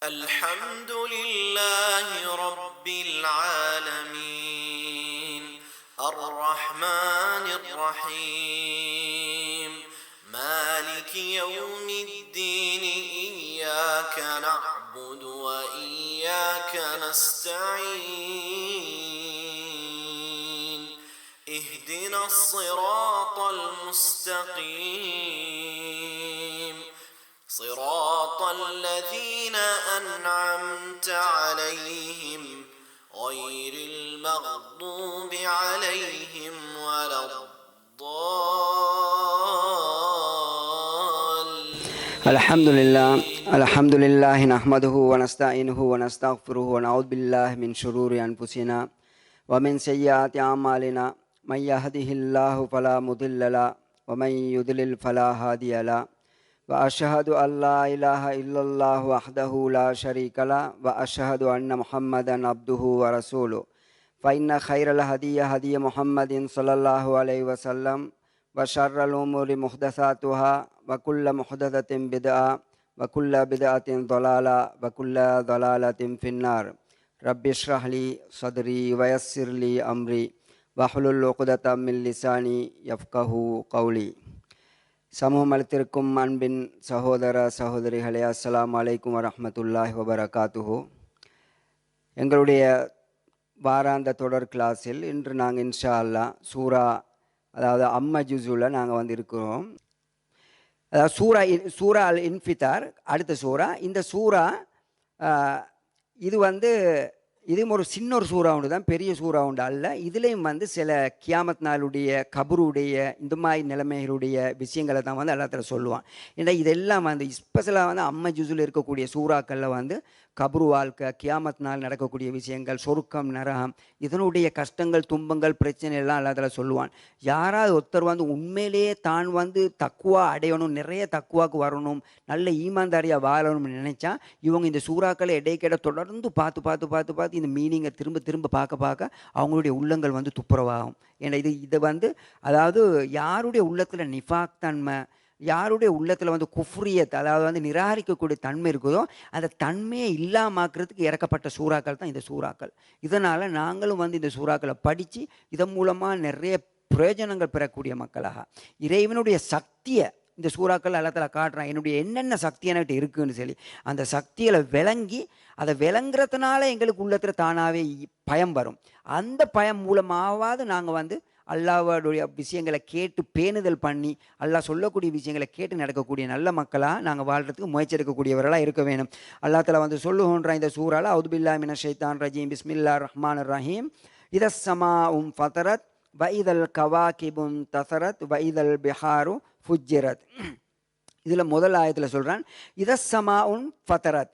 الحمد لله رب العالمين الرحمن الرحيم مالك يوم الدين إياك نعبد وإياك نستعين اهدنا الصراط المستقيم صراط الذين أنعمت عليهم غير المغضوب عليهم ولا الضالين. الحمد لله نحمده ونستعينه ونستغفره ونعوذ بالله من شرور أنفسنا ومن سيئات أعمالنا من يهده الله فلا مضل له ومن يضلل فلا هادي له وأشهد أن لا إله إلا الله وحده لا شريك له وأشهد أن محمدا عبده ورسوله فإن خير الهدي هدي محمد صلى الله عليه وسلم وشر الأمور محدثاتها وكل محدثة بدعة وكل بدعة ضلالة وكل ضلالة في النار رب اشرح لي صدري ويسر لي أمري واحلل عقدة من لساني يفقهوا قولي. சமூகம் அளித்திருக்கும் அன்பின் சகோதர சகோதரிகளே, அஸ்ஸலாமு அலைக்கும் வரஹ்மத்துல்லாஹி வபரகாத்துஹு. எங்களுடைய வாராந்த தொடர் கிளாஸில் இன்று நாங்கள் இன்ஷா அல்லாஹ் சூரா, அதாவது அம்ம ஜுஸுல நாங்கள் இருக்கிறோம். அதாவது சூரா அல் இன்ஃபித்தார் அடுத்த சூரா. இந்த சூரா இதுவும் ஒரு சின்ன ஒரு சூறா உண்டு தான், பெரிய சூறா உண்டு அல்ல. இதுலேயும் சில கியாமத் நாளுடைய கபருடைய இந்த மாதிரி நிலைமைகளுடைய விஷயங்களை தான் அல்லாஹ் சொல்லுவான். ஏன்னா இதெல்லாம் ஸ்பெஷலாக அம்ம ஜுஸுல இருக்கக்கூடிய சூறாக்களில் கபரு வாழ்க்கை, கியாமத் நாள் நடக்கக்கூடிய விஷயங்கள், சொருக்கம், நரகம், இதனுடைய கஷ்டங்கள், துன்பங்கள், பிரச்சனை எல்லாம் அல்லாஹ் சொல்லுவான். யாராவது ஒருத்தர் உண்மையிலேயே தான் தக்குவா அடையணும், நிறைய தக்குவாக்கு வரணும், நல்ல ஈமான்தாரியாக வாழணும்னு நினைச்சா இவங்க இந்த சூறாக்களை இடைக்கிட தொடர்ந்து பார்த்து இந்த மீனிங்கை திரும்ப திரும்ப பார்க்க அவங்களுடைய உள்ளங்கள் துப்புரவாகும். ஏன்னா இதை அதாவது யாருடைய உள்ளத்தில் நிஃபாக் தன்மை, யாருடைய உள்ளத்தில் குஃப்ரியத், அதாவது நிராகரிக்கக்கூடிய தன்மை இருக்குதோ அந்த தன்மையை இல்லாமாக்குறதுக்கு இறக்கப்பட்ட சூறாக்கள் தான் இந்த சூறாக்கள். இதனால் நாங்களும் இந்த சூறாக்களை படித்து இதன் மூலமாக நிறைய பிரயோஜனங்கள் பெறக்கூடிய மக்களாக இறைவனுடைய சக்தியை இந்த சூறாக்கள் அல்லாஹ் காட்டுறான். என்னுடைய என்னென்ன சக்தி என்கிட்ட இருக்குன்னு சொல்லி அந்த சக்திகளை விளங்கி அதை விளங்குறதுனால எங்களுக்கு உள்ளத்தில் தானாகவே பயம் வரும். அந்த பயம் மூலமாவது நாங்கள் அல்லாஹ்வுடைய விஷயங்களை கேட்டு பேணுதல் பண்ணி அல்லாஹ் சொல்லக்கூடிய விஷயங்களை கேட்டு நடக்கக்கூடிய நல்ல மக்களாக நாங்கள் வாழ்கிறதுக்கு முயற்சி எடுக்கக்கூடியவர்களாக இருக்க வேணும். அல்லாஹ் தஆலா சொல்லுகின்றான் இந்த சூறால, அவுது பில்லாஹி மினஷ் ஷைத்தானிர் ரஜீம், பிஸ்மில்லாஹிர் ரஹ்மானிர் ரஹீம், இதஸ் ஸமாஉம் ஃபதரத் வ இதல் கவாகிபும் தஸரத் வ இதல் பிஹாரு ஃபுஜ்ஜிரத். இதில் முதல் ஆயத்தில் சொல்கிறான், இதஸ் ஸமாஉன் ஃபதரத்,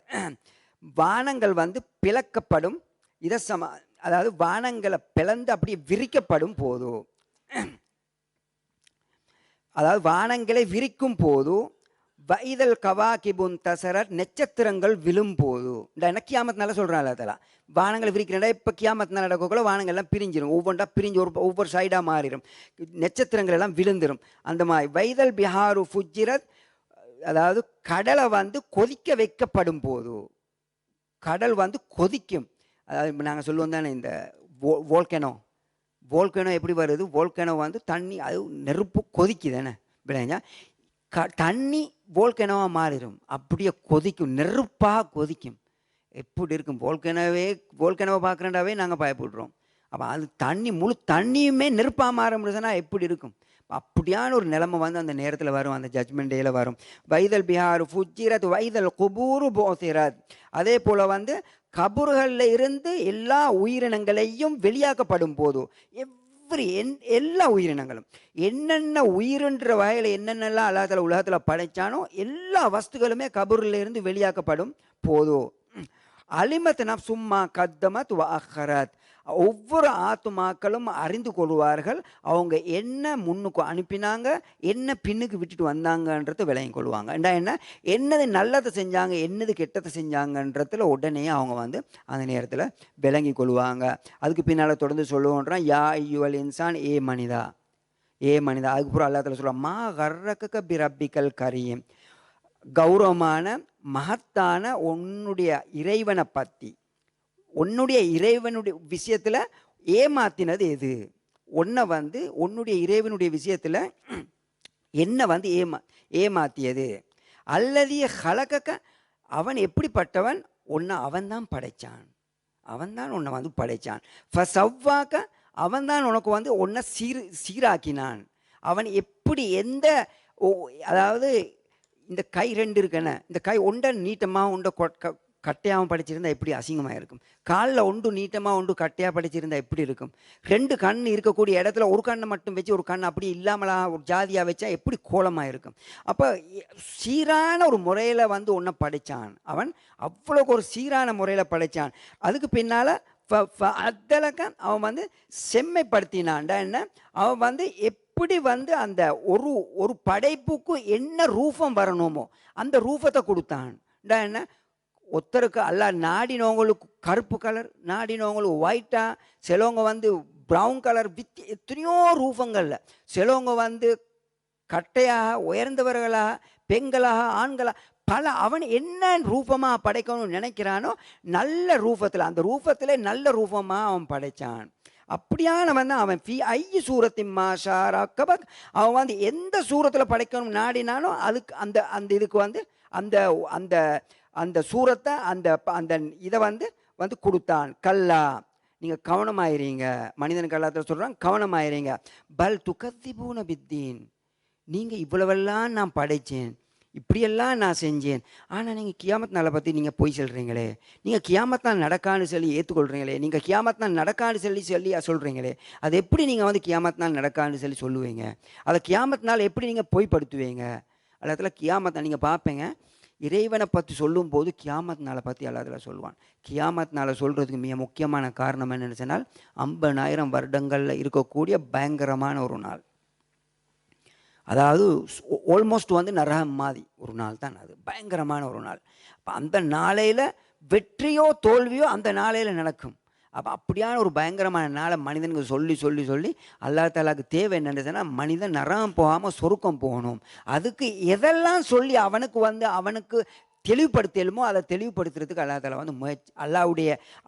வானங்கள் பிளக்கப்படும். இதஸ்ஸமா, அதாவது வானங்களை பிளந்து அப்படியே விரிக்கப்படும் போது, அதாவது வானங்களை விரிக்கும் போது, வைதல் கவாகிபுன் தசரத், நட்சத்திரங்கள் விழும் போது. இந்த கியாமத்னால சொல்கிறான் அல்லாஹ் தஆலா. வானங்களை விரிக்கிறா, இப்போ கியாமத்னால நடக்கக்குள்ள வானங்கள்லாம் பிரிஞ்சிடும், ஒவ்வொன்றா பிரிஞ்சு ஒவ்வொரு சைடாக மாறிடும், நட்சத்திரங்கள் எல்லாம் விழுந்துடும். அந்த மாதிரி வைதல் பிஹாரு ஃபுஜ்ஜிரத், அதாவது கடலை கொதிக்க வைக்கப்படும் போது, கடல் கொதிக்கும். அதாவது இப்போ நாங்கள் சொல்லுவோம் தானே, இந்த வோல்கேனோ எப்படி வருது? வோல்கேனோ தண்ணி, அது நெருப்பு கொதிக்குதானே விளைஞ்சா தண்ணி வோல்கேனோவாக மாறிடும், அப்படியே கொதிக்கும், நெருப்பாக கொதிக்கும். எப்படி இருக்கும்? வோல்கேனோவை பார்க்குறேன்டாவே நாங்கள் பயப்படுறோம். அப்போ அது தண்ணி, முழு தண்ணியுமே நெருப்பாக மாற முடியுதுன்னா எப்படி இருக்கும்? அப்படியான ஒரு நிலைமை அந்த நேரத்தில் வரும், அந்த ஜட்மெண்ட் டேல வரும். வைதல் பிஹாரு ஃபுஜ்ஜிரத் வைதல் குபூரு போசிரத். அதே போல் கபூர்களில் இருந்து எல்லா உயிரினங்களையும் வெளியாக்கப்படும் போது, எல்லா உயிரினங்களும் என்னென்ன உயிரின்ற வகையில் என்னென்னலாம் அல்லாஹ் தஆலா உலகத்தில் படைச்சானோ எல்லா வஸ்துகளுமே கபூரில் இருந்து வெளியாக்கப்படும் போதோ, அலிமத் நஃப்சும்மா கத்தமத் வ அஹ்ரத், ஒவ்வொரு ஆத்துமாக்களும் அறிந்து கொள்வார்கள் அவங்க என்ன முன்னுக்கு அனுப்பினாங்க, என்ன பின்னுக்கு விட்டுட்டு வந்தாங்கன்றதை விளங்கி கொள்வாங்க. என்னது நல்லதை செஞ்சாங்க, என்னது கெட்டதை செஞ்சாங்கன்றதுல உடனே அவங்க அந்த நேரத்தில் விளங்கி கொள்வாங்க. அதுக்கு பின்னால் தொடர்ந்து சொல்லுவோன்றான், யா ஐயுவல் இன்சான், ஏ மனிதா. அதுக்கப்புறம் அல்லாஹ் தஆலா சொல்கிறான், மா கர்ரக பி ரப்பிக்கல் கரீம், கௌரவமான மகத்தான உன்னுடைய இறைவனை பற்றி, உன்னுடைய இறைவனுடைய விஷயத்தில் ஏமாத்தினது எது? உன்னுடைய இறைவனுடைய விஷயத்தில் என்ன ஏமாத்தியது? அல்லது ஹலகக்க, அவன் எப்படிப்பட்டவன்? அவன்தான் படைச்சான், அவன்தான் உன்னை படைச்சான். ஃபசவ்வாக்க, அவன்தான் உனக்கு உன்னை சீராக்கினான். அவன் எப்படி அதாவது இந்த கை 2 இருக்கன, இந்த கை ஒன்றை நீட்டமாக உண்ட கட்டையாகவும் படிச்சிருந்தா எப்படி அசிங்கமாக இருக்கும்? காலில் ஒன்று நீட்டமாக ஒன்று கட்டையாக படிச்சிருந்தா எப்படி இருக்கும்? 2 கண் இருக்கக்கூடிய இடத்துல ஒரு கண்ணை மட்டும் வச்சு ஒரு கண் அப்படி இல்லாமலா ஒரு ஜாதியாக வச்சா எப்படி கோலமாக இருக்கும்? அப்போ சீரான ஒரு முறையில் உன்னை படைச்சான். அவன் அவ்வளோ ஒரு சீரான முறையில் படைச்சான். அதுக்கு பின்னால் அத்தலக்க அவன் செம்மைப்படுத்தினான்டா என்ன? அவன் எப்படி அந்த ஒரு படைப்புக்கு என்ன ரூபம் வரணுமோ அந்த ரூபத்தை கொடுத்தான்டா என்ன? ஒருத்தருக்கு அல்ல நாடினவங்களுக்கு கருப்பு கலர், நாடினவங்களுக்கு ஒயிட்டா, சிலவங்க ப்ரௌன் கலர், எத்தனையோ ரூபங்கள்ல சிலவங்க கட்டையாக, உயர்ந்தவர்களாக, பெண்களாக, ஆண்களாக, பல அவன் என்ன ரூபமாக படைக்கணும்னு நினைக்கிறானோ நல்ல ரூபத்தில், அந்த ரூபத்தில் நல்ல ரூபமாக அவன் படைச்சான். அப்படியானவன் தான் அவன். சூரத்தின் மாஷாரா கபக், அவன் எந்த சூரத்தில் படைக்கணும் நாடினானோ அதுக்கு அந்த இதுக்கு அந்த அந்த அந்த சூரத்தை அந்த இதை கொடுத்தான். கல்லா, நீங்கள் கவனமாயிறீங்க. மனிதன் கல்லாத்தில் சொல்கிறான், கவனமாயிறீங்க. பல் துகத்திபூன பித்தீன், நீங்கள் இவ்வளவெல்லாம் நான் படைத்தேன், இப்படியெல்லாம் நான் செஞ்சேன், ஆனால் நீங்கள் கியாமத் நாளை பற்றி நீங்கள் போய் சொல்கிறீங்களே, நீங்கள் கியாமத் நாள் நடக்கான்னு சொல்லி ஏற்றுக்கொள்கிறீங்களே, நீங்கள் கியாமத் நாள் நடக்கான்னு சொல்லி சொல்கிறீங்களே, அது எப்படி நீங்கள் கியாமத் நாள் நடக்கான்னு சொல்லி சொல்லுவீங்க? அதை கியாமத் நாள் எப்படி நீங்கள் பொய்ப்படுத்துவீங்க? அல்லத்தில் கியாமத் நாள் நீங்கள் பார்ப்பீங்க, இறைவனை பற்றி சொல்லும்போது கியாமத் நாளை பற்றி அல்லாஹ் சொல்லுவான். கியாமத் நாளை சொல்கிறதுக்கு மிக முக்கியமான காரணம் என்னென்னு சொன்னால் 50,000 வருடங்களில் இருக்கக்கூடிய பயங்கரமான ஒரு நாள். அதாவது ஆல்மோஸ்ட் நரகம் மாதிரி ஒரு நாள் தான் அது, பயங்கரமான ஒரு நாள். அப்போ அந்த நாளையில் வெற்றியோ தோல்வியோ அந்த நாளையில் நடக்கும். அப்போ அப்படியான ஒரு பயங்கரமான நாளை மனிதனுக்கு சொல்லி சொல்லி சொல்லி அல்லாஹ் தஆலாக்கு தேவை என்னன்னு மனிதன் நரகம் போகாமல் சொர்க்கம் போகணும். அதுக்கு எதெல்லாம் சொல்லி அவனுக்கு தெளிவுபடுத்தலுமோ அதை தெளிவுபடுத்துறதுக்கு அல்லாஹ் தஆலா முயற்சி,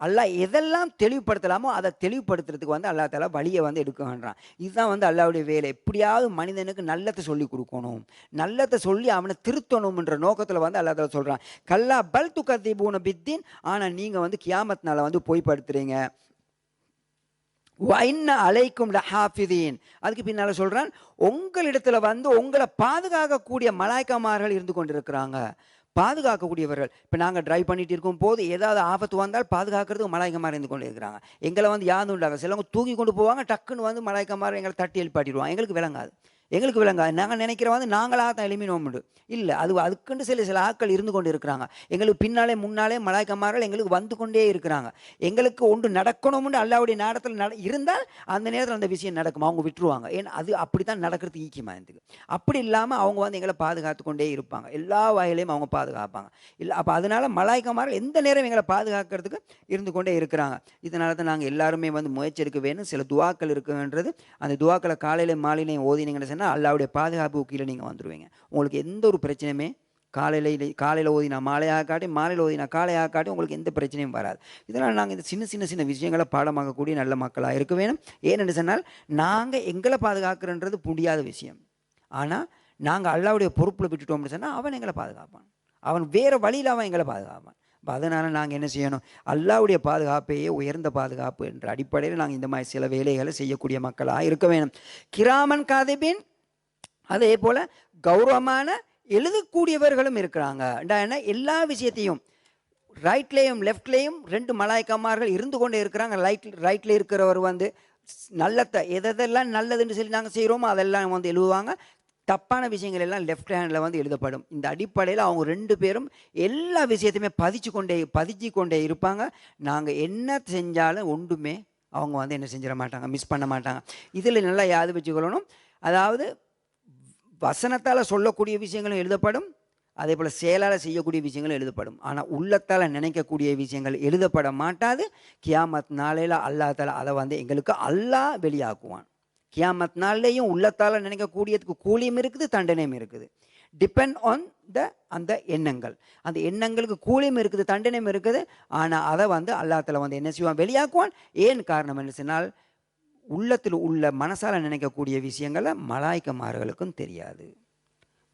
அல்லாஹ் எதெல்லாம் தெளிவுபடுத்தலாமோ அதை தெளிவுபடுத்துறதுக்கு அல்லாஹ் தஆலா வழியை எடுக்கன்றான். இதுதான் அல்லாஹ்வுடைய வேலை. எப்படியாவது மனிதனுக்கு நல்லத்தை சொல்லி கொடுக்கணும், நல்லத்தை சொல்லி அவனை திருத்தணும்ன்ற நோக்கத்தில் அல்லாஹ் தஆலா சொல்கிறான். கல்லா பல் துகத்திபூன பித்தீன், ஆனால் நீங்கள் கியாமத் நாளை பொய்ப்படுத்துறீங்க. வைன்ன அலைக்கும் லஹாஃபிதீன், அதுக்கு பின்னால் சொல்கிறான், உங்களிடத்துல உங்களை பாதுகாக்கக்கூடிய மலாய்க்காமார்கள் இருந்து கொண்டிருக்கிறாங்க, பாதுகாக்கக்கூடியவர்கள். இப்போ நாங்கள் டிரைவ் பண்ணிட்டு இருக்கும் போது ஏதாவது ஆபத்து வந்தால் பாதுகாக்கிறதுக்கு மலாய்க்கமார் இருந்து கொண்டு இருக்கிறாங்க. எங்களை யாரும் உண்டாங்க, சிலவங்க தூக்கி கொண்டு போவாங்க, டக்குன்னு மலாய்க்கமார் எங்களை தட்டி எழுப்பாட்டிடுவாங்க. எங்களுக்கு விளங்காது. நாங்கள் நினைக்கிறோம் நாங்களாக தான் எலிமினோம் இல்லை, அதுக்குண்டு சில ஆட்கள் இருந்து கொண்டு இருக்கிறாங்க. எங்களுக்கு பின்னாலே முன்னாலே மலாய்க்கமார்கள் எங்களுக்கு வந்து கொண்டே இருக்கிறாங்க. எங்களுக்கு ஒன்று நடக்கணும்னு அல்லாஹ்வுடைய நேரத்தில் இருந்தால் அந்த நேரத்தில் அந்த விஷயம் நடக்கும், அவங்க விட்டுருவாங்க. ஏன்னா அது அப்படி தான் நடக்கிறது ஈக்கியமாக இருந்துக்கு. அப்படி இல்லாமல் அவங்க எங்களை பாதுகாத்து கொண்டே இருப்பாங்க, எல்லா வகையிலையும் அவங்க பாதுகாப்பாங்க. இல்லை அப்போ அதனால் மலாய்க்கமார்கள் எந்த நேரம் எங்களை பாதுகாக்கிறதுக்கு இருந்து கொண்டே இருக்கிறாங்க. இதனால தான் நாங்கள் எல்லாருமே முயற்சி எடுக்க வேணும். சில துவாக்கள் இருக்குன்றது, அந்த துவாக்களை காலையில மாலையிலையும் ஓதினீங்கன்னு அல்லாஹ்வுடைய பாதுகாப்பு கீழே நீங்கள் வந்துடுவீங்க. உங்களுக்கு எந்த ஒரு பிரச்சனையுமே காலையில் ஓதினா மாலையாக காட்டி, மாலையில் ஓதினா காலையாக காட்டி உங்களுக்கு எந்த பிரச்சனையும் வராது. இதனால் நாங்கள் இந்த சின்ன விஷயங்களை பாடமாக்கக்கூடிய நல்ல மக்களாக இருக்க வேணும். ஏனென்று சொன்னால் நாங்கள் எங்களை பாதுகாக்கிறன்றது முடியாத விஷயம். ஆனால் நாங்கள் அல்லாஹ்வுடைய பொறுப்பில் விட்டுட்டோம்னு சொன்னால் அவன் எங்களை பாதுகாப்பான், அவன் வேறு வழியில் அவன் எங்களை பாதுகாப்பான். அதனால் நாங்கள் என்ன செய்யணும்? அல்லாஹ்வுடைய பாதுகாப்பையே உயர்ந்த பாதுகாப்பு என்ற அடிப்படையில் நாங்கள் இந்த மாதிரி சில வேலைகளை செய்யக்கூடிய மக்களாக இருக்க வேணும். கிராமன் காதிபின், அதே போல் கௌரவமான எழுதக்கூடியவர்களும் இருக்கிறாங்க. என்ன எல்லா விஷயத்தையும் ரைட்லேயும் லெஃப்ட்லேயும் 2 மலாய்க்கமார்கள் இருந்து கொண்டே இருக்கிறாங்க. ரைட்டில் இருக்கிறவர் நல்லத்தை எதெல்லாம் நல்லதுன்னு சொல்லி நாங்கள் செய்கிறோமோ அதெல்லாம் எழுதுவாங்க. தப்பான விஷயங்கள் எல்லாம் லெஃப்ட் ஹேண்டில் எழுதப்படும். இந்த அடிப்படையில் அவங்க 2 பேரும் எல்லா விஷயத்தையுமே பதிச்சு கொண்டே இருப்பாங்க. நாங்கள் என்ன செஞ்சாலும் ஒன்றுமே அவங்க என்ன செஞ்சிட மாட்டாங்க, மிஸ் பண்ண மாட்டாங்க. இதில் நல்லா யாது வச்சுக்கொள்ளணும். அதாவது வசனத்தால் சொல்லக்கூடிய விஷயங்களும் எழுதப்படும், அதே போல் செயலால் செய்யக்கூடிய விஷயங்களும் எழுதப்படும். ஆனால் உள்ளத்தால் நினைக்கக்கூடிய விஷயங்கள் எழுதப்பட மாட்டாது. கியாமத் நாளையில் அல்லாஹ் தஆலா அதை எங்களுக்கு அல்லாஹ் வெளியாக்குவான். கியாமத் நாள்லேயும் உள்ளத்தால் நினைக்கக்கூடியதுக்கு கூலியும் இருக்குது, தண்டனையும் இருக்குது. டிபெண்ட் ஆன் அந்த எண்ணங்கள். அந்த எண்ணங்களுக்கு கூலியும் இருக்குது, தண்டனையும் இருக்குது. ஆனால் அதை வந்து அல்லாஹ்தாலா வந்து என்ன செய்வான், வெளியாக்குவான். ஏன் காரணம் என்ன சொன்னால், உள்ளத்தில் உள்ள மனசால நினைக்கக்கூடிய விஷயங்களை மலாய்க்கமார்களுக்கும் தெரியாது.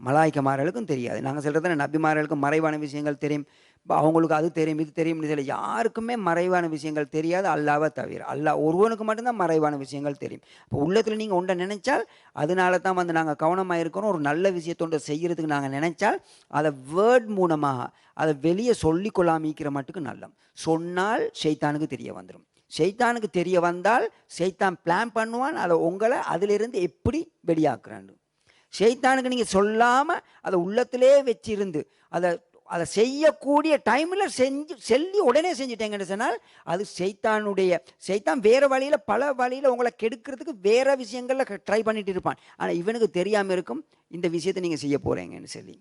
மலாய்க்கமார்களுக்கும் தெரியாது. நாங்கள் சொல்கிறது நபிமார்களுக்கு மறைவான விஷயங்கள் தெரியும், அவங்களுக்கு அது தெரியும் இது தெரியும்னு சொல்லி யாருக்குமே மறைவான விஷயங்கள் தெரியாது அல்லாஹ்வை தவிர. அல்லாஹ் ஒருவனுக்கு மட்டும்தான் மறைவான விஷயங்கள் தெரியும். இப்போ உள்ளத்தில் நீங்கள் ஒன்றை நினைச்சால், அதனால தான் வந்து நாங்கள் கவனமாக இருக்கணும். ஒரு நல்ல விஷயத்தொண்டை செய்கிறதுக்கு நாங்கள் நினைச்சால் அதை வேர்ட் மூலமாக அதை வெளியே சொல்லி கொள்ளாமிக்கிற மட்டுக்கு நல்லம். சொன்னால் ஷைத்தானுக்கு தெரிய வந்துடும். ஷைத்தானுக்கு தெரிய வந்தால் ஷைத்தான் பிளான் பண்ணுவான், அதை உங்களை அதிலிருந்து எப்படி வெளியாக்குறான்னு. ஷைத்தானுக்கு நீங்கள் சொல்லாமல் அதை உள்ளத்திலே வச்சிருந்து அதை செய்யக்கூடிய டைமில் சொல்லி உடனே செஞ்சுட்டேங்கன்னு சொன்னால் அது ஷைத்தான் வேறு வழியில் பல வழியில் உங்களை கெடுக்கிறதுக்கு வேறு விஷயங்களில் ட்ரை பண்ணிட்டு இருப்பான். ஆனால் இவனுக்கு தெரியாமல் இருக்கும் இந்த விஷயத்தை நீங்கள் செய்ய போகிறீங்கன்னு சொல்லி.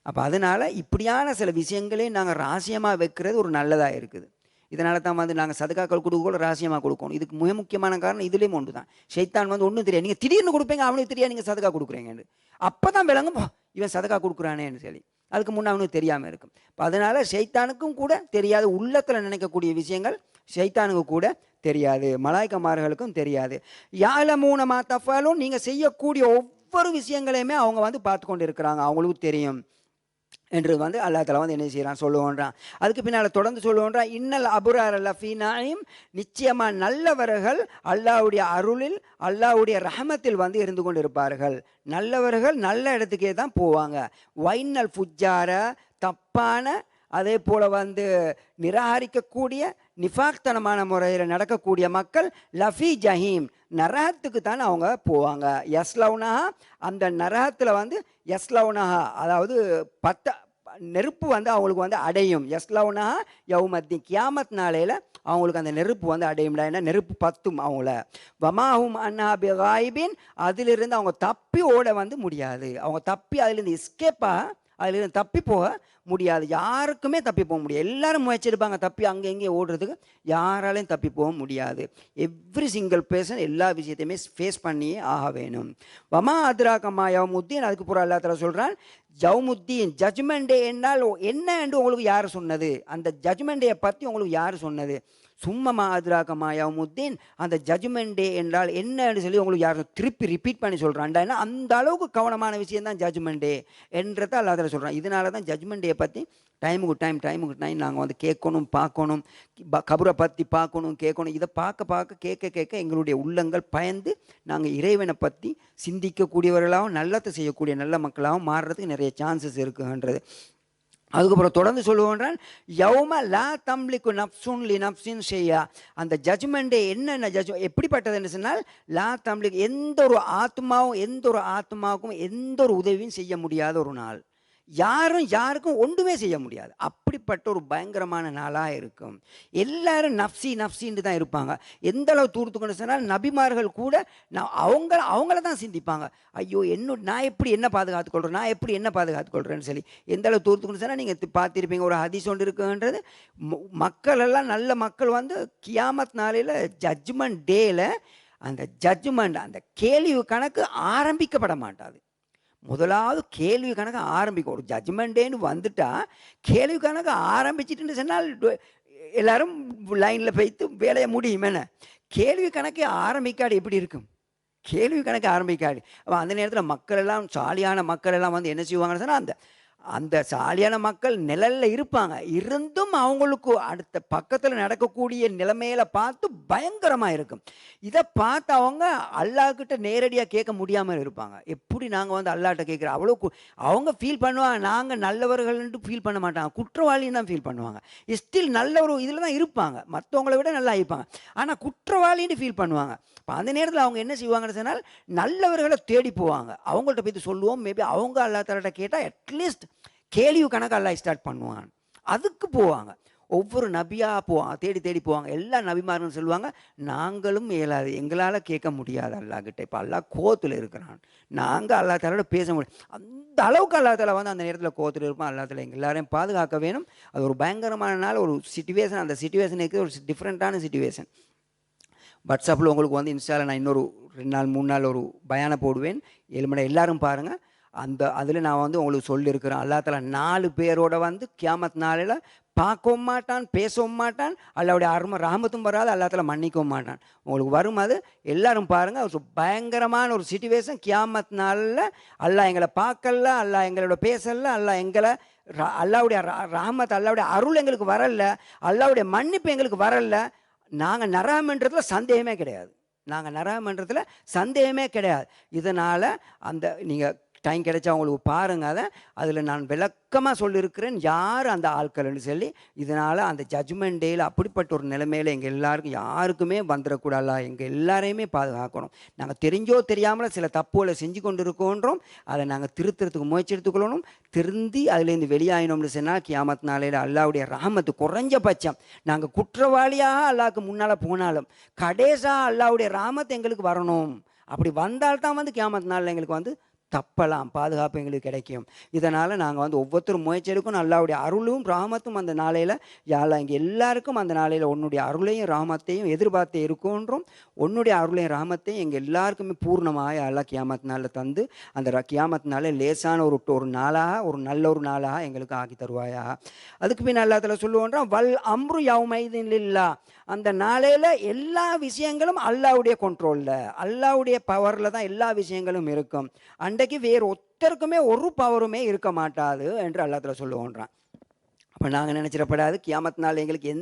அப்போ அதனால் இப்படியான சில விஷயங்களையும் நாங்கள் ரகசியமாக வைக்கிறது ஒரு நல்லதாக இருக்குது. இதனால தான் வந்து நாங்கள் சதகாக்கள் கொடுக்கல ரகசியமாக கொடுக்கணும். இதுக்கு மிக முக்கியமான காரணம் இதுலேயும் ஒன்று தான். ஷைத்தான் வந்து ஒன்றும் தெரியாது, நீங்கள் திடீர்னு கொடுப்பீங்க, அவனுக்கு தெரியாது நீங்கள் சதகா கொடுக்குறீங்கன்னு. அப்போ தான் விளங்கும் இவன் சதகா கொடுக்குறானேன்னு சொல்லி. அதுக்கு முன்னே அவனுக்கு தெரியாமல் இருக்கும். இப்போ அதனால் ஷைத்தானுக்கும் கூட தெரியாது, உள்ளத்தில் நினைக்கக்கூடிய விஷயங்கள் ஷைத்தானுக்கு கூட தெரியாது, மலாய்க்கமார்களுக்கும் தெரியாது. யாலமூன மா தஃபாலும், நீங்கள் செய்யக்கூடிய ஒவ்வொரு விஷயங்களையுமே அவங்க வந்து பார்த்து கொண்டு இருக்கிறாங்க, அவங்களுக்கு தெரியும் என்று வந்து அல்லாஹ் தஆலா வந்து என்ன செய்கிறான் சொல்லுவோன்றான். அதுக்கு பின்னால் தொடர்ந்து சொல்லுவோன்றான், இன்னல் அபுரார் லஃபீ நஈம், நிச்சயமாக நல்லவர்கள் அல்லாஹ்வுடைய அருளில் அல்லாஹ்வுடைய ரஹமத்தில் வந்து இருந்து கொண்டு இருப்பார்கள். நல்லவர்கள் நல்ல இடத்துக்கே தான் போவாங்க. வைனல் ஃபுஜ்ஜார, தப்பான அதே போல் வந்து நிராகரிக்கக்கூடிய நிஃபாக்தனமான முறையில் நடக்கக்கூடிய மக்கள் லஃபி ஜஹீம், நரகத்துக்கு தான் அவங்க போவாங்க. யஸ்லவுனஹா, அந்த நரகத்தில் வந்து யஸ்லவுனஹா அதாவது நெருப்பு வந்து அவங்களுக்கு வந்து அடையும். யஸ்லவுனஹா யௌமத்தி, கியாமத் நாளையில் அவங்களுக்கு அந்த நெருப்பு வந்து அடையும்டா. ஏன்னா நெருப்பு பத்தும் அவங்கள. வமாஹும் அன்ஹா பிகாயிபின், அதிலிருந்து அவங்க தப்பி ஓட வந்து முடியாது. அவங்க தப்பி அதிலிருந்து அதிலிருந்து தப்பி போக முடியாது. யாருக்குமே தப்பி போக முடியாது. எல்லாரும் முயற்சி எடுப்பாங்க தப்பி அங்கே எங்கேயும் ஓடுறதுக்கு, யாராலையும் தப்பி போக முடியாது. எவ்ரி சிங்கிள் பர்சன் எல்லா விஷயத்தையுமே ஃபேஸ் பண்ணியே ஆக வேணும். வமா அதிராக்கம்மா யவுமுத்தீன், அதுக்கு பூரா அல்லாஹ் தஆலா சொல்கிறான், யவுமுத்தீன் ஜட்ஜ்மெண்ட் டே என்றால் என்ன என்று உங்களுக்கு யார் சொன்னது, அந்த ஜட்ஜ்மெண்ட் டே பற்றி உங்களுக்கு யார் சொன்னது. சும்மமா அதிராக்கம்மா யவுமுத்தீன், அந்த ஜட்ஜ்மெண்ட் டே என்றால் என்னன்னு சொல்லி உங்களுக்கு யாரும் திருப்பி ரிப்பீட் பண்ணி சொல்கிறான்டா. ஏன்னா அந்த அளவுக்கு கவனமான விஷயம் தான் ஜட்ஜ்மெண்ட் டே என்றதை அல்லாஹ் தஆலா சொல்கிறான். இதனால தான் ஜட்ஜ்மெண்ட் டே பற்றி டைமுக்கு டைம் நாங்கள் வந்து கேட்கணும், பார்க்கணும், கபரை பற்றி பார்க்கணும், கேட்கணும். இதை பார்க்க கேட்க எங்களுடைய உள்ளங்கள் பயந்து நாங்கள் இறைவனை பற்றி சிந்திக்கக்கூடியவர்களாகவும் நல்லத்தை செய்யக்கூடிய நல்ல மக்களாகவும் மாறுறதுக்கு நிறைய சான்சஸ் இருக்குன்றது. அதுக்கப்புறம் தொடர்ந்து சொல்லுவோன்றான், யௌம லா தம்லிக்கு நஃப்சுன் லி நஃப்சின் ஷையா, அந்த ஜட்ஜ்மெண்ட்டே என்னென்ன எப்படிப்பட்டதுன்னு சொன்னால், லா தம்லிக், எந்த ஒரு ஆத்மாவுக்கும் எந்த ஒரு உதவியும் செய்ய முடியாத ஒரு நாள். யாருக்கும் ஒன்றுமே செய்ய முடியாது. அப்படிப்பட்ட ஒரு பயங்கரமான நாளாக இருக்கும். எல்லாரும் நஃப்சின்னு தான் இருப்பாங்க. எந்த அளவு தூரத்துக்குன்னு சொன்னால் நபிமார்கள் கூட அவங்கள தான் சிந்திப்பாங்க. ஐயோ நான் எப்படி என்ன பாதுகாத்துக்கொள்கிறேன்னு சொல்லி. எந்த அளவு தூரத்துக்குன்னு சொன்னால் நீங்கள் பார்த்துருப்பீங்க, ஒரு ஹதீஸ் ஒன்று இருக்குன்றது, மக்கள் எல்லாம் நல்ல மக்கள் வந்து கியாமத் நாளையில் ஜட்ஜ்மெண்ட் டேயில் அந்த கேள்வி கணக்கு ஆரம்பிக்கப்பட மாட்டாது. முதலாவது கேள்வி கணக்கு ஆரம்பிக்கும். ஒரு ஜட்ஜ்மெண்ட்டேன்னு வந்துட்டா கேள்வி கணக்கு ஆரம்பிச்சிட்டுன்னு சொன்னால் எல்லாரும் லைனில் போய்த்து வேலையை முடியும். என்ன கேள்வி கணக்கே ஆரம்பிக்காது எப்படி இருக்கும்? கேள்வி கணக்கு ஆரம்பிக்காது. அப்போ அந்த நேரத்தில் மக்கள் எல்லாம், சாலியான மக்கள் எல்லாம் வந்து என்ன செய்வாங்கன்னு சொன்னால், அந்த சாலியான மக்கள் நிழலில் இருப்பாங்க. இருந்தும் அவங்களுக்கு அடுத்த பக்கத்தில் நடக்கக்கூடிய நிலைமையில பார்த்து பயங்கரமாக இருக்கும். இதை பார்த்து அவங்க அல்லாஹ்கிட்ட நேரடியாக கேட்க முடியாமல் இருப்பாங்க. எப்படி நாங்கள் வந்து அல்லாஹ்கிட்ட கேட்குறோம், அவ்வளோ அவங்க ஃபீல் பண்ணுவாங்க. நாங்கள் நல்லவர்கள்ன்ட்டு ஃபீல் பண்ண மாட்டாங்க, குற்றவாளின்னு தான் ஃபீல் பண்ணுவாங்க. ஸ்டில் நல்ல ஒரு இதில் தான் இருப்பாங்க, மற்றவங்கள விட நல்லா இருப்பாங்க. ஆனால் குற்றவாளின்னு ஃபீல் பண்ணுவாங்க. இப்போ அந்த நேரத்தில் அவங்க என்ன செய்வாங்கன்னு சொன்னால், நல்லவர்களை தேடி போவாங்க. அவங்கள்ட்ட போய் சொல்லுவோம், மேபி அவங்க அல்லாஹ் தஆலாட்ட கேட்டால் அட்லீஸ்ட் கேள்வி கணக்கு அல்லாஹ் ஸ்டார்ட் பண்ணுவான். அதுக்கு போவாங்க. ஒவ்வொரு நபியாக போவாங்க, தேடி போவாங்க. எல்லா நபிமார்களும் சொல்லுவாங்க, நாங்களும் இயலாது, எங்களால் கேட்க முடியாது அல்லாஹ்கிட்ட. இப்போ அல்லாஹ் கோவத்தில் இருக்கிறான், நாங்கள் அல்லாஹ் தஆலாவோட பேச முடியும். அந்த அளவுக்கு அல்லாஹ் தஆலா வந்து அந்த நேரத்தில் கோவத்தில் இருப்பான். அல்லாஹ் தஆலா எங்கள் எல்லாரையும் பாதுகாக்க வேணும். அது ஒரு பயங்கரமான நாள், ஒரு சிச்சுவேஷன். அந்த சிச்சுவேஷனுக்கு ஒரு டிஃப்ரெண்ட்டான சிச்சுவேஷன். வாட்ஸ்அப்பில் உங்களுக்கு வந்து இன்ஸ்டாவில் நான் இன்னொரு 2 நாள் 3 நாள் ஒரு பயானை போடுவேன். 7 மணி எல்லாரும் பாருங்கள். அதில் நான் வந்து உங்களுக்கு சொல்லியிருக்கிறேன். அல்லாஹ் தஆலா 4 பேரோட வந்து கியாமத் நாளையில் பார்க்கவும் மாட்டான், பேசவும் மாட்டான், அல்லாஹ்வுடைய ரஹமத்தும் வராது, அல்லாஹ் தஆலா மன்னிக்கவும் மாட்டான். உங்களுக்கு வரும் அது. எல்லாரும் பாருங்கள், ஒரு பயங்கரமான ஒரு சிச்சுவேஷன். கியாமத் நாளில் அல்லாஹ் எங்களை பார்க்கல, அல்லாஹ் எங்களோட பேசல, அல்லாஹ் எங்களை அல்லாஹ்வுடைய ரஹமத், அல்லாஹ்வுடைய அருள் எங்களுக்கு வரல, அல்லாஹ்வுடைய மன்னிப்பு எங்களுக்கு வரல. நாங்கள் நரகம்ன்றதுல சந்தேகமே கிடையாது. நாங்கள் நரகம்ன்றதுல சந்தேகமே கிடையாது. இதனால் அந்த நீங்கள் டைம் கிடைச்சா உங்களுக்கு பாருங்க. அதில் நான் விளக்கமாக சொல்லியிருக்கிறேன் யார் அந்த ஆட்கள்னு சொல்லி. இதனால் அந்த ஜட்ஜ்மெண்ட் டேயில் அப்படிப்பட்ட ஒரு நிலைமையில் எங்கள் எல்லாருக்கும் யாருக்குமே வந்துடக்கூடாதா, எங்கள் எல்லாரையுமே பாதுகாக்கணும். நாங்கள் தெரிஞ்சோ தெரியாமல் சில தப்புகளை செஞ்சு கொண்டு இருக்கோன்றோம். அதை நாங்கள் திருத்துறதுக்கு முயற்சி எடுத்துக்கொள்ளணும். திருந்தி அதுலேருந்து வெளியாயினோம்னு சொன்னால் கியாமத் நாளையில் அல்லாஹ்வுடைய ரஹமத்து குறைஞ்சபட்சம் நாங்கள் குற்றவாளியாக அல்லாஹ்வுக்கு முன்னால் போனாலும் கடைசியாக அல்லாஹ்வுடைய ரஹமத் எங்களுக்கு வரணும். அப்படி வந்தால்தான் வந்து கியாமத் நாளில் எங்களுக்கு வந்து தப்பலாம், பாதுகாப்பு எங்களுக்கு கிடைக்கும். இதனால் நாங்கள் வந்து ஒவ்வொருத்தரும் முயற்சி எடுக்கணும். அல்லாஹ்வுடைய அருளும் ரஹமத்தும் அந்த நாளையில் யா அல்லாஹ் எங்கள் எல்லாருக்கும் அந்த நாளையில் உன்னுடைய அருளையும் ரஹமத்தையும் எதிர்பார்த்து இருக்கோன்றோம். உன்னுடைய அருளையும் ரஹமத்தையும் எங்கள் எல்லாருக்குமே பூர்ணமாக அல்லாஹ் கியாமத் நாளில் தந்து அந்த கியாமத் நாளில் லேசான ஒரு நாளாக, ஒரு நல்ல ஒரு நாளாக எங்களுக்கு ஆக்கி தருவாயா. அதுக்கு பின் அல்லாஹ் தஆலா சொல்லுவோன்றான், வல் அம்ரு யௌமைதின் லில்லாஹ். அந்த நாளையில் எல்லா விஷயங்களும் அல்லாஹ்வுடைய கண்ட்ரோலில், அல்லாஹ்வுடைய பவரில் தான் எல்லா விஷயங்களும் இருக்கும். அன்றைக்கு வேறு ஒருத்தருக்குமே ஒரு பவருமே இருக்க மாட்டாது என்று அல்லாஹ் தஆலா சொல்லுவோன்றான். அப்போ நாங்கள் நினச்சிடப்படாது கியாமத் நாள் எங்களுக்கு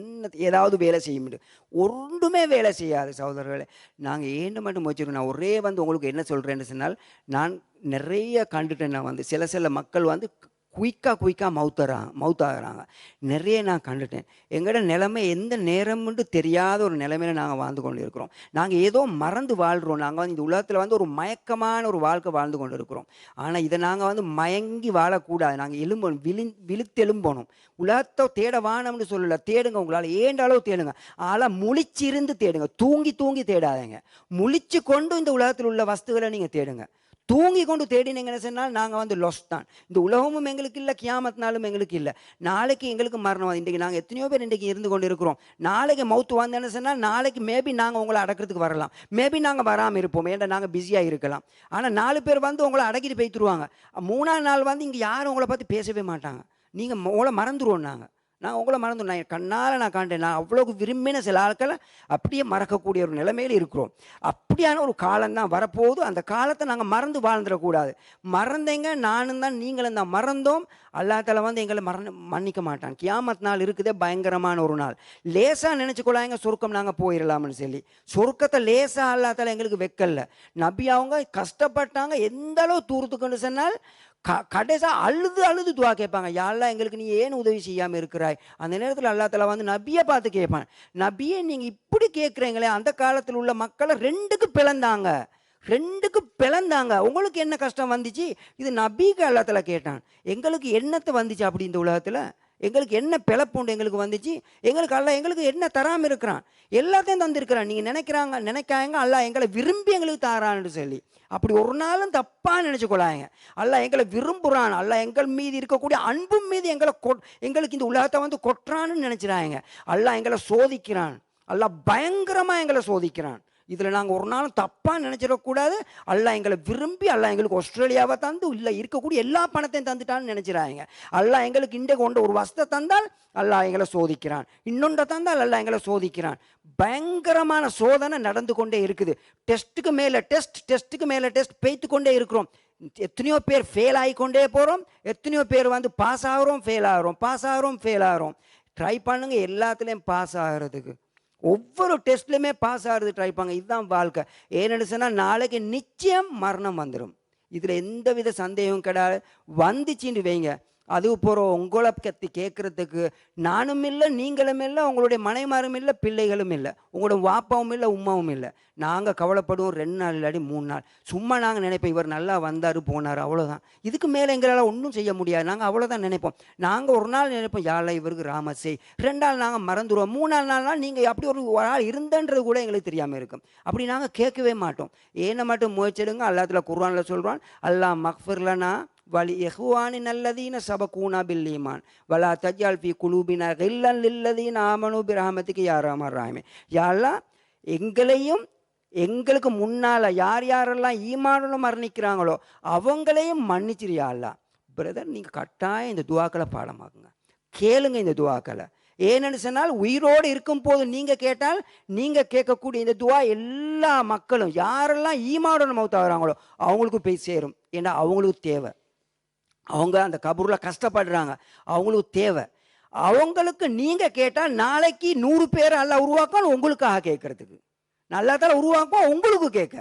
ஏதாவது வேலை செய்ய முடியும். ஒன்றுமே வேலை செய்யாது சகோதரர்களே. நாங்கள் ஏண்டு மட்டும் வச்சுருக்கோம். நான் ஒரே வந்து உங்களுக்கு என்ன சொல்கிறேன்னு சொன்னால், நான் நிறைய கண்டுட்டேன். நான் வந்து சில மக்கள் வந்து குயிக்காக மவுத்தாகிறாங்க. நிறைய நான் கண்டுட்டேன். எங்களோட நிலைமை எந்த நேரம்னு தெரியாத ஒரு நிலைமையில் நாங்கள் வாழ்ந்து கொண்டு இருக்கிறோம். நாங்கள் ஏதோ மறந்து வாழ்கிறோம். நாங்கள் வந்து இந்த உலகத்தில் வந்து ஒரு மயக்கமான ஒரு வாழ்க்கை வாழ்ந்து கொண்டு இருக்கிறோம். ஆனால் இதை நாங்கள் வந்து மயங்கி வாழக்கூடாது. நாங்கள் எழும்பணும், விழித்தெழும்பணும். உலகத்தை தேட வானம்னு சொல்லலை, தேடுங்க, உங்களால் ஏண்ட அளவு தேடுங்க. ஆனால் முழிச்சிருந்து தேடுங்க, தூங்கி தேடாதீங்க. முழிச்சு கொண்டு இந்த உலகத்தில் உள்ள வஸ்துகளை நீங்கள் தேடுங்க. தூங்கி கொண்டு தேடினீங்கன்னு சொன்னால் நாங்கள் வந்து லொஸ் தான். இந்த உலகமும் எங்களுக்கு இல்லை, கியாமத் நாளும் எங்களுக்கு இல்லை. நாளைக்கு எங்களுக்கு மரணம். இன்றைக்கி நாங்கள் எத்தனையோ பேர் இன்றைக்கி இருந்து கொண்டு இருக்கிறோம். நாளைக்கு மவுத்து வந்தேன்னு சொன்னால் நாளைக்கு மேபி நாங்கள் உங்களை அடக்கிறதுக்கு வரலாம், மேபி நாங்கள் வராமல் இருப்போம், ஏன்டா நாங்கள் பிஸியாக இருக்கலாம். ஆனால் 4 பேர் வந்து உங்களை அடக்கிட்டு போய்த்துருவாங்க. 3ஆம் நாள் வந்து இங்கே யாரும் உங்களை பற்றி பேசவே மாட்டாங்க. நீங்கள் உங்களை மறந்துடுவோம். நான் உங்களை மறந்துடும். நான் கண்ணால் நான் காண்டேன். நான் அவ்வளோக்கு விரும்பின சில ஆட்களை அப்படியே மறக்கக்கூடிய ஒரு நிலைமையில் இருக்கிறோம். அப்படியான ஒரு காலம்தான் வரப்போகுது. அந்த காலத்தை நாங்கள் மறந்து வாழ்ந்துடக்கூடாது. மறந்தேங்க, நானும் தான் நீங்களும் தான் மறந்தோம். அல்லாஹ் தஆலா வந்து எங்களை மன்னிக்க மாட்டான். கியாமத் நாள் இருக்குதே பயங்கரமான ஒரு நாள். லேசாக நினச்சிக்கொள்ளாங்க சொர்க்கம் நாங்கள் போயிடலாம்னு சொல்லி. சொர்க்கத்தை லேசாக அல்லாஹ் தஆலா எங்களுக்கு வைக்கல. நபி அவங்க கஷ்டப்பட்டாங்க. எந்த அளவு தூரத்துக்குன்னு சொன்னால் கடைசியாக அழுது துவா கேட்பாங்க, யா அல்லாஹ் எங்களுக்கு நீ ஏன் உதவி செய்யாமல் இருக்கிறாய். அந்த நேரத்தில் அல்லாஹ் தஆலா வந்து நபியை பார்த்து கேட்பான், நபியே நீங்கள் இப்படி கேட்குறீங்களே, அந்த காலத்தில் உள்ள மக்களை 2க்கு பிளந்தாங்க, உங்களுக்கு என்ன கஷ்டம் வந்துச்சு. இது நபிக்கு அல்லாஹ் தஆலா கேட்டான், எங்களுக்கு என்னத்தை வந்துச்சு அப்படி இந்த உலகத்தில், எங்களுக்கு என்ன பிளப்புண்டு எங்களுக்கு வந்துச்சு, எங்களுக்கு அல்லாஹ் எங்களுக்கு என்ன தராமல் இருக்கிறான், எல்லாத்தையும் தந்திருக்கிறான். நீங்கள் நினைக்காங்க அல்லாஹ் எங்களை விரும்பி எங்களுக்கு தாரான்னு சொல்லி. அப்படி ஒரு நாளும் தப்பாக நினச்சிக்கொள்ளாங்க. அல்லாஹ் எங்களை விரும்புகிறான், அல்லாஹ் எங்கள் மீது இருக்கக்கூடிய அன்பும் மீது எங்களுக்கு இந்த உலகத்தை வந்து கொட்டுறான்னு நினச்சிடாங்க. அல்லாஹ் எங்களை சோதிக்கிறான், அல்லாஹ் பயங்கரமாக எங்களை சோதிக்கிறான். இதில் நாங்கள் ஒரு நாளும் தப்பாக நினச்சிடக்கூடாது. அல்லாஹ் எங்களை விரும்பி அல்லாஹ் எங்களுக்கு ஆஸ்திரேலியாவை தந்து இல்லை இருக்கக்கூடிய எல்லா பணத்தையும் தந்துட்டான்னு நினச்சிடாங்க. அல்லாஹ் எங்களுக்கு இன்றைக்கு கொண்ட ஒரு வஸ்தை தந்தால் அல்லாஹ் எங்களை சோதிக்கிறான், இன்னொன்றை தந்தால் அல்லாஹ் எங்களை சோதிக்கிறான். பயங்கரமான சோதனை நடந்து கொண்டே இருக்குது. டெஸ்ட்டுக்கு மேலே டெஸ்ட் பெய்த்து கொண்டே இருக்கிறோம். எத்தனையோ பேர் ஃபெயில் ஆகிக்கொண்டே போகிறோம். எத்தனையோ பேர் வந்து பாஸ் ஆகிறோம், ஃபெயில் ஆகிறோம். ட்ரை பண்ணுங்க எல்லாத்துலேயும் பாஸ் ஆகிறதுக்கு. ஒவ்வொரு டெஸ்ட்லையுமே பாஸ் ஆகிறது ட்ரை பண்ணுங்க. இதுதான் வாழ்க்கை. ஏன்னு சொன்னால் நாளைக்கு நிச்சயம் மரணம் வந்துடும். இதில் எந்தவித சந்தேகமும் கிடையாது. வந்துச்சின்னு வைங்க, அது போகிறோம் உங்களை கத்தி கேட்குறதுக்கு நானும் இல்லை, நீங்களும் இல்லை, உங்களுடைய மனைமாரும் இல்லை, பிள்ளைகளும் இல்லை, உங்களோட வாப்பாவும் இல்லை, உமாவும் இல்லை. நாங்கள் கவலைப்படுவோம் 2 நாள் இல்லாட்டி 3 நாள். சும்மா நாங்கள் நினைப்போம் இவர் நல்லா வந்தார் போனார், அவ்வளோதான். இதுக்கு மேலே எங்களால் ஒன்றும் செய்ய முடியாது. நாங்கள் அவ்வளோதான் நினைப்போம். நாங்கள் ஒரு நாள் நினைப்போம் யாழை இவருக்கு ராமசை, 2 நாள் நாங்கள் மறந்துடுவோம், 3 நாள் நீங்கள் அப்படி ஒரு ஆள் இருந்தன்றது கூட எங்களுக்கு தெரியாமல் இருக்கும். அப்படி நாங்கள் கேட்கவே மாட்டோம். ஏனை மட்டும் முயற்சிடுங்க. அல்லாஹ் குர்ஆனில் சொல்கிறான், அல்லாஹ் மக்ஃபிர்லனா வலி இஹ்வானி நல்லதீன சபகூனா பில் ஈமான் வலா தஜ்அல் ஃபீ குலூபினா கில்லன் லில்லதீன ஆமனூ பிரஹமதிக யா அர்ஹமர் ராஹிமீன். யா அல்லாஹ் எங்களையும் எங்களுக்கு முன்னால் யார் யாரெல்லாம் ஈமானோட மரணிக்கிறாங்களோ அவங்களையும் மன்னிச்சிரியா அல்லா. பிரதர், நீங்கள் கட்டாயம் இந்த துவாக்களை பாடமாக்குங்க, கேளுங்க இந்த துவாக்களை. ஏன்னு சொன்னால் உயிரோடு இருக்கும் போது நீங்கள் கேட்டால் நீங்கள் கேட்கக்கூடிய இந்த துவா எல்லா மக்களும் யாரெல்லாம் ஈமானோட மௌத்தாகிறாங்களோ அவங்களுக்கு போய் சேரும். ஏன்னா அவங்களுக்கு தேவை, அவங்க அந்த கபூரில் கஷ்டப்படுறாங்க, அவங்களுக்கு தேவை. அவங்களுக்கு நீங்கள் கேட்டால் நாளைக்கு 100 பேர் எல்லாம் உருவாக்கணும் உங்களுக்காக கேட்கறதுக்கு, நல்லா தான் உருவாக்கும் உங்களுக்கு கேட்க.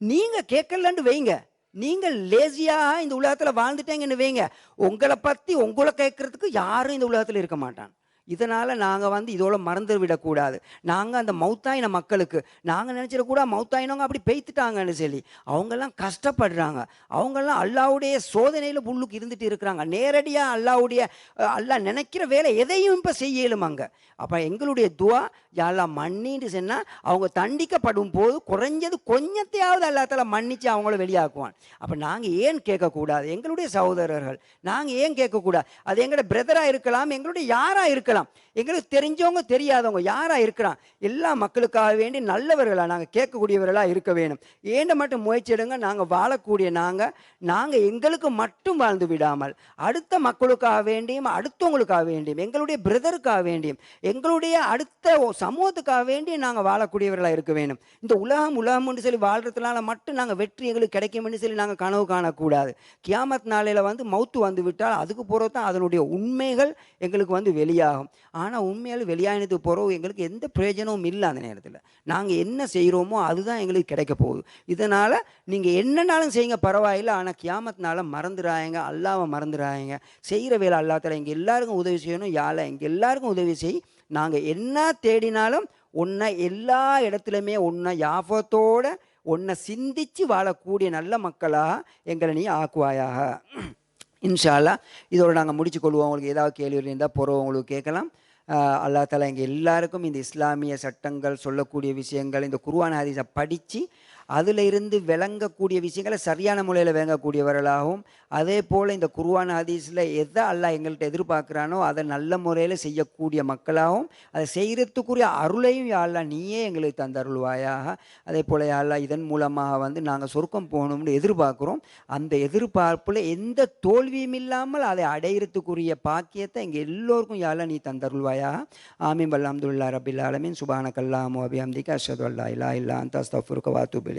நீங்கள் கேட்கலன்னு வைங்க, நீங்கள் லேசியாக இந்த உலகத்தில் வாழ்ந்துட்டேங்கன்னு வைங்க, உங்களை பற்றி உங்களை கேட்கறதுக்கு யாரும் இந்த உலகத்தில் இருக்க மாட்டான். இதனால் நாங்கள் இதோட மறந்து விடக்கூடாது. நாங்கள் அந்த மௌத்தாயின மக்களுக்கு நாங்கள் நினச்சிடக்கூடாது மௌத்தாயினவங்க அப்படி பெய்த்துட்டாங்கன்னு சொல்லி. அவங்கெல்லாம் கஷ்டப்படுறாங்க, அவங்கெல்லாம் அல்லாவுடைய சோதனையில் புல்லுக்கு இருந்துட்டு இருக்கிறாங்க. நேரடியாக அல்லாஹ் நினைக்கிற வேலை எதையும் இப்போ செய்யலுமாங்க. அப்போ எங்களுடைய துவா யாரெல்லாம் மன்னின்னு சொன்னால் அவங்க தண்டிக்கப்படும் போது குறைஞ்சது கொஞ்சத்தையாவது அல்லாத்தால மன்னித்து அவங்கள வெளியாக்குவான். அப்போ நாங்கள் ஏன் கேட்கக்கூடாது? எங்களுடைய சகோதரர்கள் நாங்கள் ஏன் கேட்கக்கூடாது? அது எங்களோட பிரதராக இருக்கலாம், எங்களுடைய யாராக இருக்கலாம், எங்களுக்கு தெரிஞ்சவங்க தெரியாதவங்க யாராக இருக்கிறான், எல்லா மக்களுக்காக வேண்டி நல்லவர்களாக நாங்கள் கேட்கக்கூடியவர்களாக இருக்க வேணும். ஏண்ட மட்டும் முயற்சி எடுங்க. நாங்கள் வாழக்கூடிய நாங்கள் எங்களுக்கு மட்டும் வாழ்ந்து விடாமல் அடுத்த மக்களுக்காக வேண்டியும் அடுத்தவங்களுக்காக வேண்டியும் எங்களுடைய பிரதருக்காக வேண்டியும் எங்களுடைய அடுத்த சமூகத்துக்காக வேண்டி நாங்கள் வாழக்கூடியவர்களாக இருக்க வேணும். இந்த உலகம்னு சொல்லி வாழ்றதுனால மட்டும் நாங்கள் வெற்றி எங்களுக்கு கிடைக்கும்னு சொல்லி நாங்கள் கனவு காணக்கூடாது. கியாமத் நாளையில் மௌத்து வந்து விட்டால் அதுக்கு போகிறது தான் அதனுடைய உண்மைகள் எங்களுக்கு வெளியாகும். ஆனால் உண்மையால் வெளியானதுக்கு போகிறோம் எங்களுக்கு எந்த பிரயோஜனமும் இல்லை. அந்த நேரத்தில் நாங்கள் என்ன செய்கிறோமோ அதுதான் எங்களுக்கு கிடைக்க போகுது. இதனால் நீங்கள் என்னன்னாலும் செய்யுங்க பரவாயில்லை, ஆனால் கியாமத் நாளை மறந்துடாயங்க, அல்லாவை மறந்துடாயங்க. செய்கிற வேலை அல்லாத்தால எங்கள் எல்லாருக்கும் உதவி செய்யணும். யாழை எங்கள் எல்லாருக்கும் உதவி செய். நாங்கள் என்ன தேடினாலும் உன்னை எல்லா இடத்துலையுமே உன்னை யாபத்தோட உன்னை சிந்திச்சு வாழக்கூடிய நல்ல மக்களாக எங்களை நீ ஆக்குவாயாக. இன்ஷா அல்லாஹ் இதோட நாங்கள் முடிச்சு கொள்வோம். உங்களுக்கு ஏதாவது கேள்வி இருந்தால் போகிறவங்களுக்கு கேட்கலாம். அல்லாஹ் தஆலா எங்கள் எல்லாருக்கும் இந்த இஸ்லாமிய சட்டங்கள் சொல்லக்கூடிய விஷயங்கள் இந்த குர்ஆன் ஹதீஸை படித்து அதில் இருந்து விளங்கக்கூடிய விஷயங்களை சரியான முறையில் விளங்கக்கூடியவர்களாகவும், அதே போல் இந்த குர்ஆன் ஹதீஸில் எதை அல்லாஹ் எங்கள்கிட்ட எதிர்பார்க்குறானோ அதை நல்ல முறையில் செய்யக்கூடிய மக்களாகவும் அதை செய்கிறதுக்குரிய அருளையும் யா அல்லாஹ் நீயே எங்களுக்கு தந்தருள்வாயாக. அதே போல் யா அல்லாஹ் இதன் மூலமாக நாங்கள் சொர்க்கம் போகணும்னு எதிர்பார்க்குறோம். அந்த எதிர்பார்ப்பில் எந்த தோல்வியும் இல்லாமல் அதை அடையிறதுக்குரிய பாக்கியத்தை எங்கள் எல்லோருக்கும் யா அல்லாஹ் நீ தந்தருள்வாயாக. ஆமீன். அல்ஹம்துலில்லாஹி ரப்பில் ஆலமீன். சுப்ஹானக்கல்லாஹும்ம வ பிஹம்திக அஷ்ஹது அல்லா இலாஹா இல்லா அன்த அஸ்தக்ஃபிருக வ அத்தூபு இலைக்.